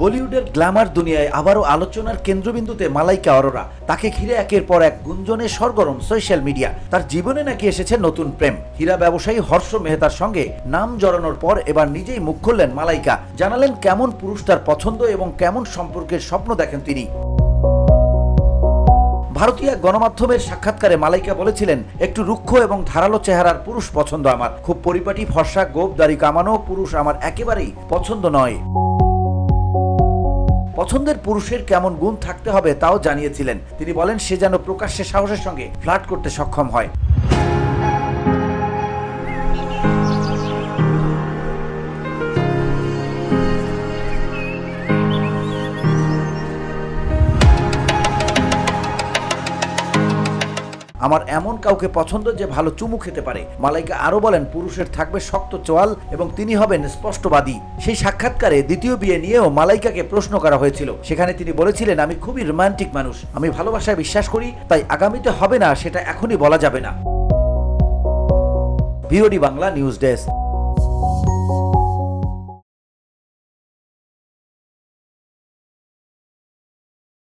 বলিউডের গ্ল্যামার দুনিয়ায় আবারও আলোচনার কেন্দ্রবিন্দুতে মালাইকা অরোরা। তাকে ঘিরে একের পর এক গুঞ্জনে সরগরম সোশ্যাল মিডিয়া। তার জীবনে নাকি এসেছে নতুন প্রেম। হীরা ব্যবসায়ী হর্ষ মেহতার সঙ্গে নাম জড়ানোর পর এবার নিজেই মুখ খুললেন মালাইকা। জানালেন কেমন পুরুষ তার পছন্দ এবং কেমন সম্পর্কের স্বপ্ন দেখেন তিনি। ভারতীয় গণমাধ্যমের সাক্ষাৎকারে মালাইকা বলেছিলেন, একটু রুক্ষ এবং ধারালো চেহারার পুরুষ পছন্দ আমার। খুব পরিপাটি, ফর্সা, গোঁফ দাড়ি কামানো পুরুষ আমার একেবারেই পছন্দ নয়। পছন্দের পুরুষের কেমন গুণ থাকতে হবে তাও জানিয়েছিলেন। তিনি বলেন, সে যেন প্রকাশ্যে সাহসের সঙ্গে ফ্লার্ট করতে সক্ষম হয়। আমার এমন কাউকে পছন্দ যে ভালো চুমু খেতে পারে। মালাইকা আরো বলেন, পুরুষের থাকবে শক্ত চোয়াল এবং তিনি হবেন স্পষ্টবাদী। সেই সাক্ষাৎকারে দ্বিতীয় বিয়ে নিয়েও মালাইকাকে প্রশ্ন করা হয়েছিল। সেখানে তিনি বলেছিলেন, আমি খুবই রোমান্টিক মানুষ, আমি ভালোবাসায় বিশ্বাস করি, তাই আগামীতে হবে না সেটা এখনই বলা যাবে না। BOD Bangla news desk.